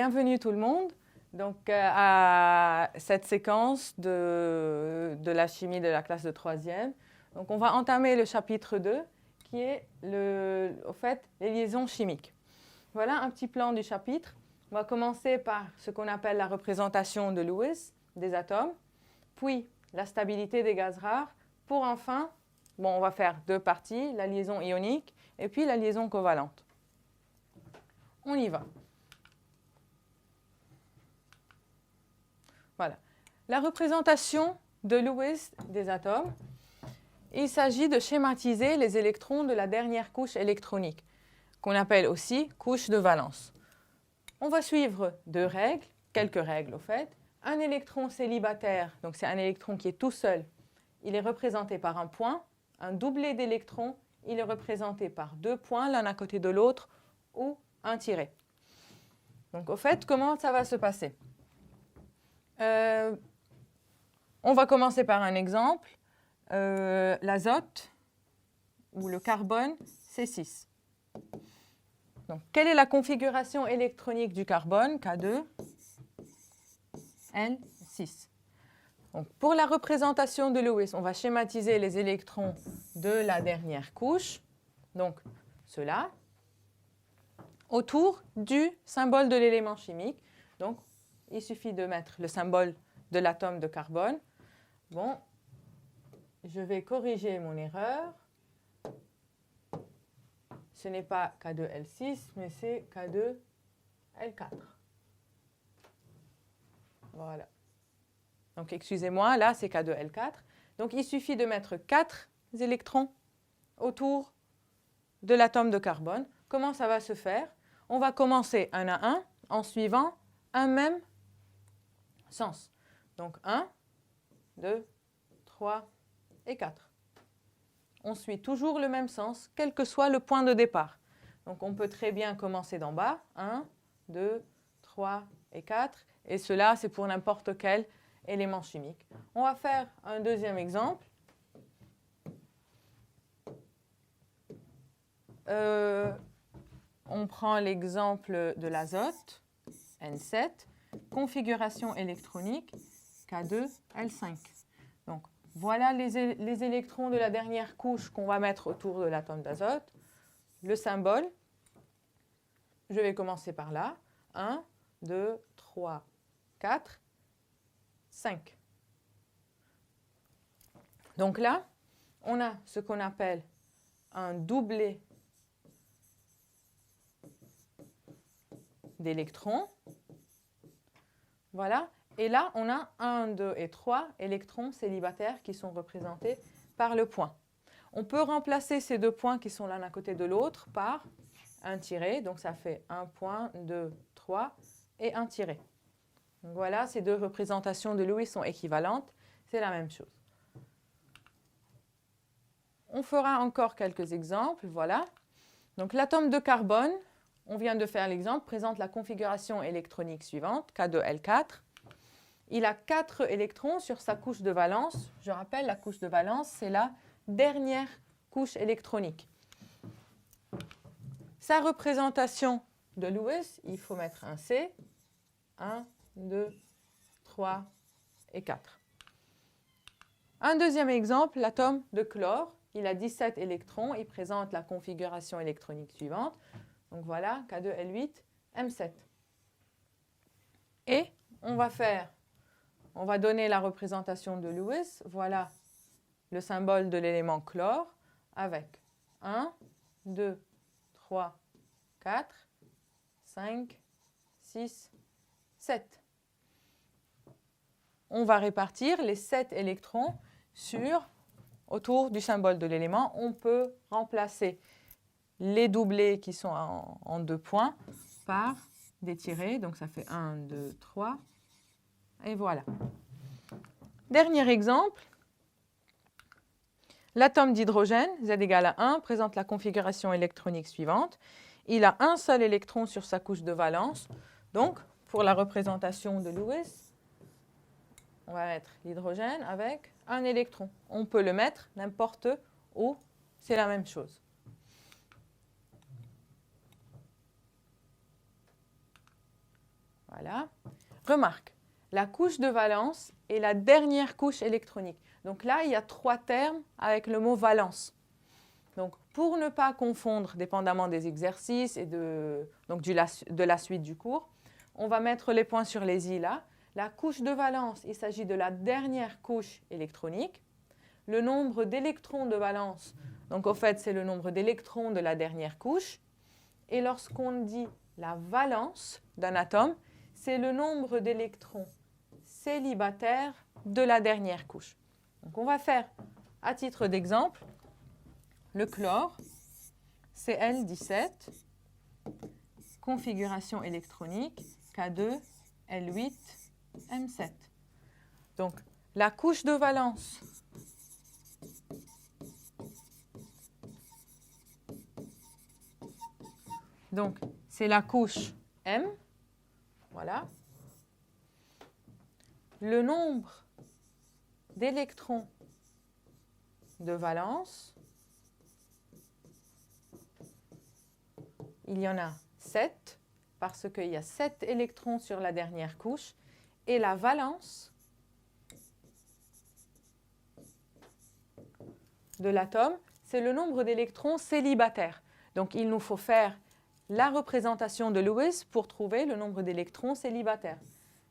bienvenue tout le monde à cette séquence de la chimie de la classe de 3e. Donc, on va entamer le chapitre 2 qui est au fait, les liaisons chimiques. Voilà un petit plan du chapitre. On va commencer par ce qu'on appelle la représentation de Lewis des atomes, puis la stabilité des gaz rares, pour enfin, on va faire deux parties, la liaison ionique et puis la liaison covalente. On y va. Voilà. La représentation de Lewis des atomes, il s'agit de schématiser les électrons de la dernière couche électronique, qu'on appelle aussi couche de valence. On va suivre deux règles, quelques règles au fait. Un électron célibataire, donc c'est un électron qui est tout seul, il est représenté par un point. Un doublet d'électrons, il est représenté par deux points, l'un à côté de l'autre, ou un tiret. Donc au fait, comment ça va se passer ? On va commencer par un exemple. L'azote ou le carbone, c'est 6. Donc, quelle est la configuration électronique du carbone ? K2, L6. Donc, pour la représentation de Lewis, on va schématiser les électrons de la dernière couche, donc ceux-là, autour du symbole de l'élément chimique. Donc, il suffit de mettre le symbole de l'atome de carbone. Bon, je vais corriger mon erreur. Ce n'est pas K2L6, mais c'est K2L4. Voilà. Donc, excusez-moi, là, c'est K2L4. Donc, il suffit de mettre 4 électrons autour de l'atome de carbone. Comment ça va se faire ? On va commencer un à un en suivant un même sens. Donc, 1, 2, 3 et 4. On suit toujours le même sens, quel que soit le point de départ. Donc, on peut très bien commencer d'en bas. 1, 2, 3 et 4. Et cela, c'est pour n'importe quel élément chimique. On va faire un deuxième exemple. On prend l'exemple de l'azote, N7, configuration électronique K2L5. Donc, voilà les électrons de la dernière couche qu'on va mettre autour de l'atome d'azote. Le symbole, je vais commencer par là. 1, 2, 3, 4, 5. Donc là, on a ce qu'on appelle un doublet d'électrons. Voilà. Et là, on a 1, 2 et 3 électrons célibataires qui sont représentés par le point. On peut remplacer ces deux points qui sont l'un à côté de l'autre par un tiret. Donc, ça fait 1 point, 2, 3 et un tiret. Donc, voilà, ces deux représentations de Lewis sont équivalentes. C'est la même chose. On fera encore quelques exemples. Voilà. Donc, l'atome de carbone, on vient de faire l'exemple, présente la configuration électronique suivante, K2L4. Il a 4 électrons sur sa couche de valence. Je rappelle, la couche de valence, c'est la dernière couche électronique. Sa représentation de Lewis, il faut mettre un C. 1, 2, 3 et 4. Un deuxième exemple, l'atome de chlore. Il a 17 électrons. Il présente la configuration électronique suivante. Donc voilà, K2L8, M7. Et on va donner la représentation de Lewis. Voilà le symbole de l'élément chlore avec 1, 2, 3, 4, 5, 6, 7. On va répartir les 7 électrons autour du symbole de l'élément. On peut remplacer les doublés qui sont en 2 points par des tirets. Donc, ça fait 1, 2, 3. Et voilà. Dernier exemple. L'atome d'hydrogène, Z égale à 1, présente la configuration électronique suivante. Il a un seul électron sur sa couche de valence. Donc, pour la représentation de Lewis, on va mettre l'hydrogène avec un électron. On peut le mettre n'importe où, c'est la même chose. Voilà. Remarque, la couche de valence est la dernière couche électronique. Donc là, il y a 3 termes avec le mot valence. Donc, pour ne pas confondre, dépendamment des exercices et de la suite du cours, on va mettre les points sur les i là. La couche de valence, il s'agit de la dernière couche électronique. Le nombre d'électrons de valence, donc au fait, c'est le nombre d'électrons de la dernière couche. Et lorsqu'on dit la valence d'un atome, c'est le nombre d'électrons célibataires de la dernière couche. Donc, on va faire, à titre d'exemple, le chlore, Cl17, configuration électronique, K2, L8, M7. Donc, la couche de valence donc, c'est la couche M, voilà. Le nombre d'électrons de valence, il y en a 7, parce qu'il y a 7 électrons sur la dernière couche, et la valence de l'atome, c'est le nombre d'électrons célibataires. Donc, il nous faut faire la représentation de Lewis pour trouver le nombre d'électrons célibataires.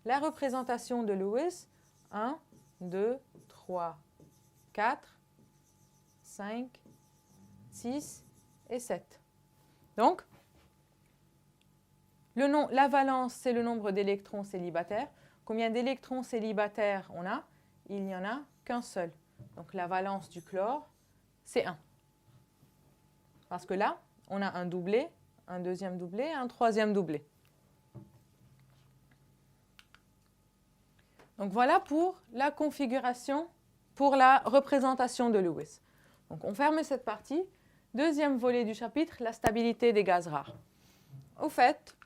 La représentation de Lewis, 1, 2, 3, 4, 5, 6 et 7. Donc, la valence, c'est le nombre d'électrons célibataires. Combien d'électrons célibataires on a? Il n'y en a qu'un seul. Donc, la valence du chlore, c'est 1. Parce que là, on a un doublé, un deuxième doublé, un troisième doublé. Donc, voilà pour la configuration, pour la représentation de Lewis. Donc, on ferme cette partie. Deuxième volet du chapitre, la stabilité des gaz rares. Au fait,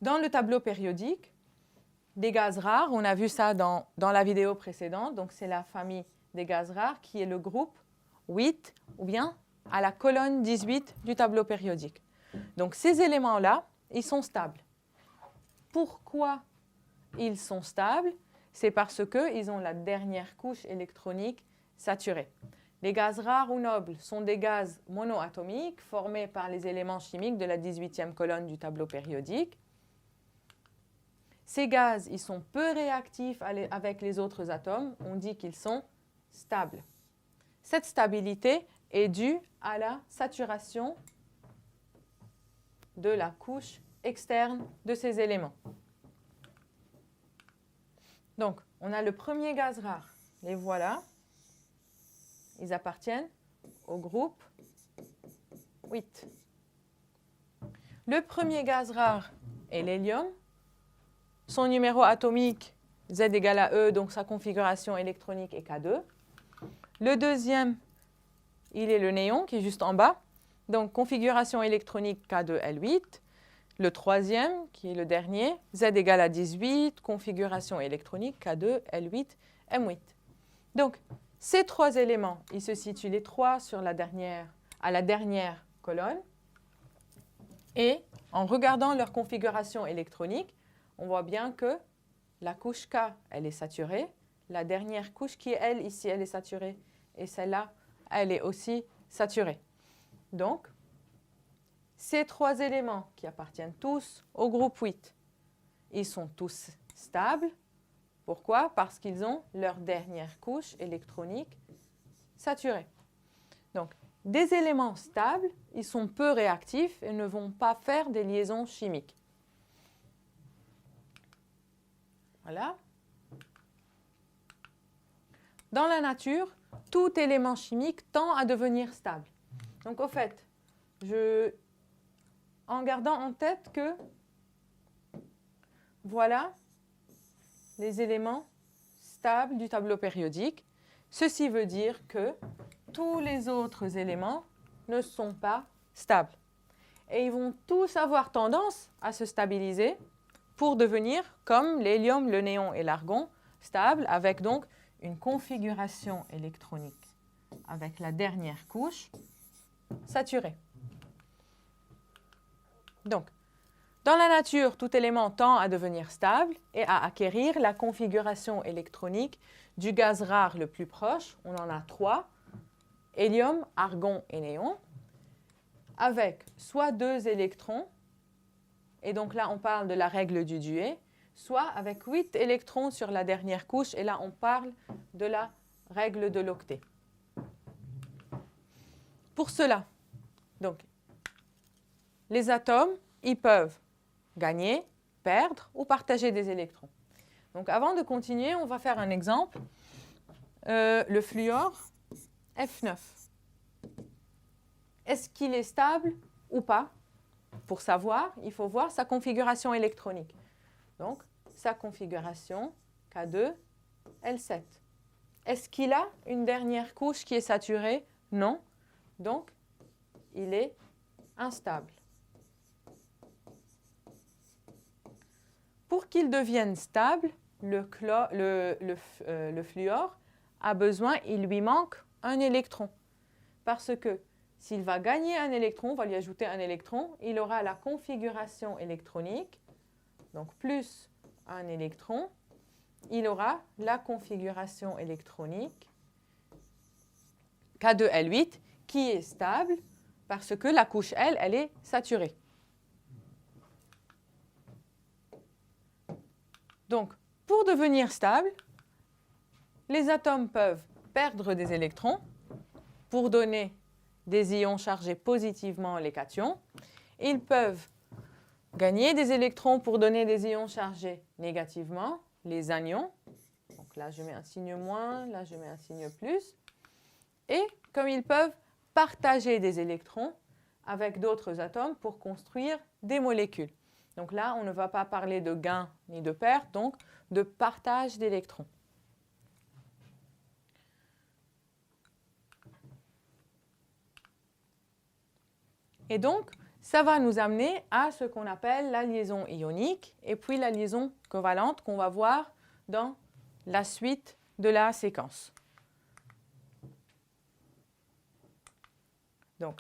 dans le tableau périodique, des gaz rares, on a vu ça dans la vidéo précédente, donc c'est la famille des gaz rares qui est le groupe 8 ou bien à la colonne 18 du tableau périodique. Donc ces éléments-là, ils sont stables. Pourquoi ils sont stables? C'est parce qu'ils ont la dernière couche électronique saturée. Les gaz rares ou nobles sont des gaz monoatomiques formés par les éléments chimiques de la 18e colonne du tableau périodique. Ces gaz, ils sont peu réactifs avec les autres atomes. On dit qu'ils sont stables. Cette stabilité est due à la saturation de la couche externe de ces éléments. Donc, on a le premier gaz rare. Les voilà. Ils appartiennent au groupe 8. Le premier gaz rare est l'hélium. Son numéro atomique, Z égale à E, donc sa configuration électronique est K2. Le deuxième, il est le néon qui est juste en bas. Donc, configuration électronique K2L8. Le troisième, qui est le dernier, Z égale à 18, configuration électronique K2L8, M8. Donc, ces trois éléments, ils se situent les trois à la dernière colonne. Et en regardant leur configuration électronique, on voit bien que la couche K, elle est saturée. La dernière couche qui est elle, ici, elle est saturée. Et celle-là, elle est aussi saturée. Donc, ces trois éléments qui appartiennent tous au groupe 8, ils sont tous stables. Pourquoi? Parce qu'ils ont leur dernière couche électronique saturée. Donc, des éléments stables, ils sont peu réactifs et ne vont pas faire des liaisons chimiques. Voilà. Dans la nature, tout élément chimique tend à devenir stable. Donc, au fait, en gardant en tête que voilà les éléments stables du tableau périodique, ceci veut dire que tous les autres éléments ne sont pas stables. Et ils vont tous avoir tendance à se stabiliser pour devenir, comme l'hélium, le néon et l'argon, stables avec donc une configuration électronique avec la dernière couche saturée. Donc, Dans la nature, tout élément tend à devenir stable et à acquérir la configuration électronique du gaz rare le plus proche. On en a 3, hélium, argon et néon, avec soit 2 électrons, et donc là on parle de la règle du Dewey, soit avec 8 électrons sur la dernière couche, et là on parle de la règle de l'octet. Pour cela, donc, les atomes, ils peuvent gagner, perdre ou partager des électrons. Donc avant de continuer, on va faire un exemple. Le fluor F9. Est-ce qu'il est stable ou pas? Pour savoir, il faut voir sa configuration électronique. Donc, sa configuration K2L7. Est-ce qu'il a une dernière couche qui est saturée? Non. Donc, il est instable. Pour qu'il devienne stable, le fluor a besoin, il lui manque un électron. Parce que s'il va gagner un électron, on va lui ajouter un électron, il aura la configuration électronique, donc plus un électron, il aura la configuration électronique K2L8 qui est stable parce que la couche L, elle est saturée. Donc, pour devenir stable, les atomes peuvent perdre des électrons pour donner des ions chargés positivement les cations. Ils peuvent gagner des électrons pour donner des ions chargés négativement, les anions. Donc là, je mets un signe moins, là, je mets un signe plus. Et comme ils peuvent partager des électrons avec d'autres atomes pour construire des molécules. Donc là, on ne va pas parler de gain ni de perte, donc de partage d'électrons. Et donc, ça va nous amener à ce qu'on appelle la liaison ionique et puis la liaison covalente qu'on va voir dans la suite de la séquence. Donc,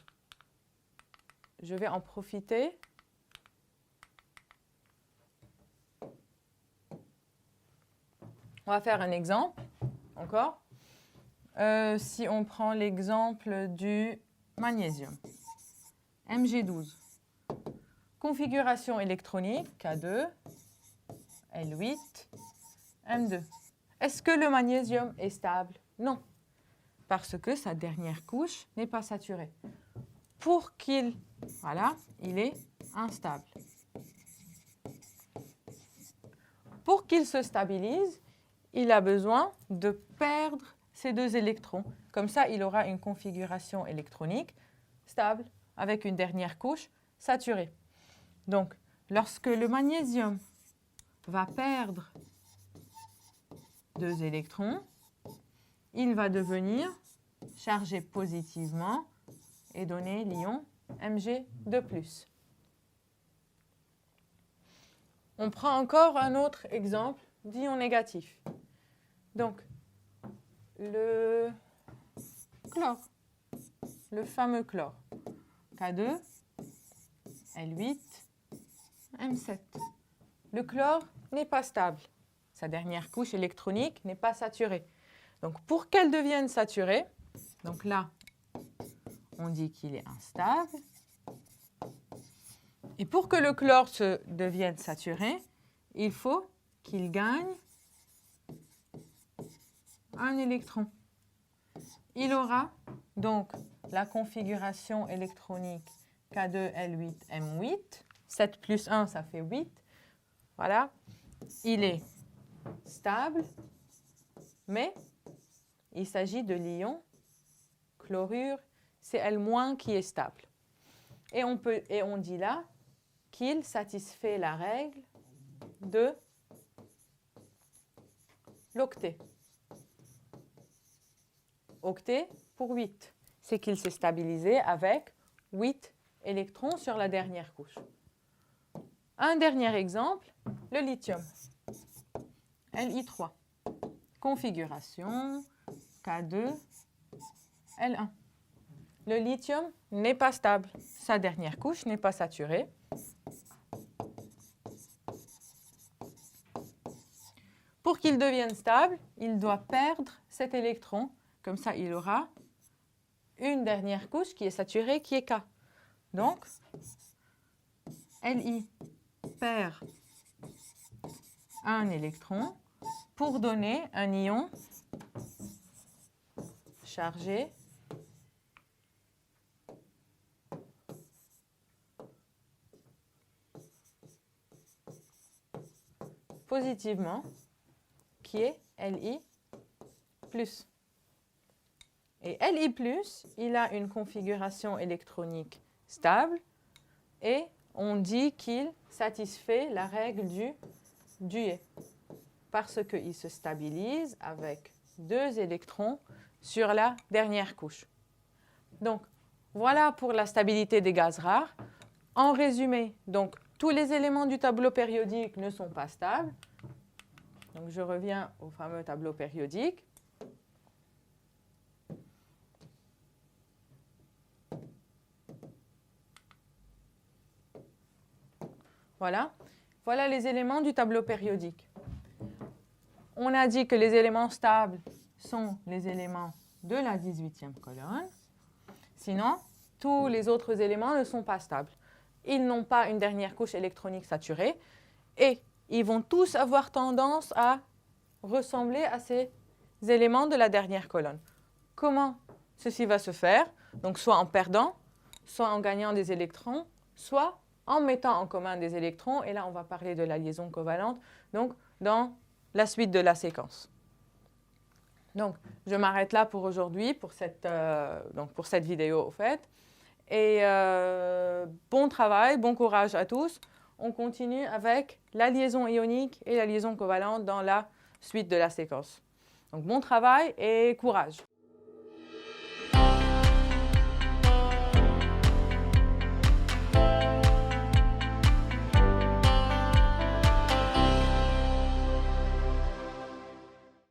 je vais en profiter. On va faire un exemple, encore. Si on prend l'exemple du magnésium, Mg12. Configuration électronique, K2, L8, M2. Est-ce que le magnésium est stable? Non, parce que sa dernière couche n'est pas saturée. Pour qu'il, voilà, il est instable. Pour qu'il se stabilise, il a besoin de perdre ces 2 électrons. Comme ça, il aura une configuration électronique stable avec une dernière couche saturée. Donc, lorsque le magnésium va perdre 2 électrons, il va devenir chargé positivement et donner l'ion Mg2+. On prend encore un autre exemple d'ion négatif. Donc, le chlore, le fameux chlore, K2, L8, M7. Le chlore n'est pas stable. Sa dernière couche électronique n'est pas saturée. Donc, pour qu'elle devienne saturée, donc là, on dit qu'il est instable. Et pour que le chlore se devienne saturé, il faut qu'il gagne un électron. Il aura donc la configuration électronique K2L8M8. 7 plus 1, ça fait 8. Voilà. Il est stable, mais il s'agit de l'ion chlorure Cl- qui est stable. Et on dit là qu'il satisfait la règle de l'octet. Octet pour 8. C'est qu'il s'est stabilisé avec 8 électrons sur la dernière couche. Un dernier exemple, le lithium. Li3. Configuration K2, L1. Le lithium n'est pas stable. Sa dernière couche n'est pas saturée. Pour qu'il devienne stable, il doit perdre cet électron. Comme ça, il aura une dernière couche qui est saturée, qui est K. Donc, Li perd un électron pour donner un ion chargé positivement, qui est Li+. Et Li+, il a une configuration électronique stable et on dit qu'il satisfait la règle du Dewey parce qu'il se stabilise avec 2 électrons sur la dernière couche. Donc, voilà pour la stabilité des gaz rares. En résumé, donc, tous les éléments du tableau périodique ne sont pas stables. Donc, je reviens au fameux tableau périodique. Voilà. Voilà les éléments du tableau périodique. On a dit que les éléments stables sont les éléments de la 18e colonne. Sinon, tous les autres éléments ne sont pas stables. Ils n'ont pas une dernière couche électronique saturée et ils vont tous avoir tendance à ressembler à ces éléments de la dernière colonne. Comment ceci va se faire? Donc, soit en perdant, soit en gagnant des électrons, soit en mettant en commun des électrons. Et là, on va parler de la liaison covalente, donc dans la suite de la séquence. Donc, je m'arrête là pour aujourd'hui, pour cette vidéo, au fait. Et bon travail, bon courage à tous. On continue avec la liaison ionique et la liaison covalente dans la suite de la séquence. Donc, bon travail et courage.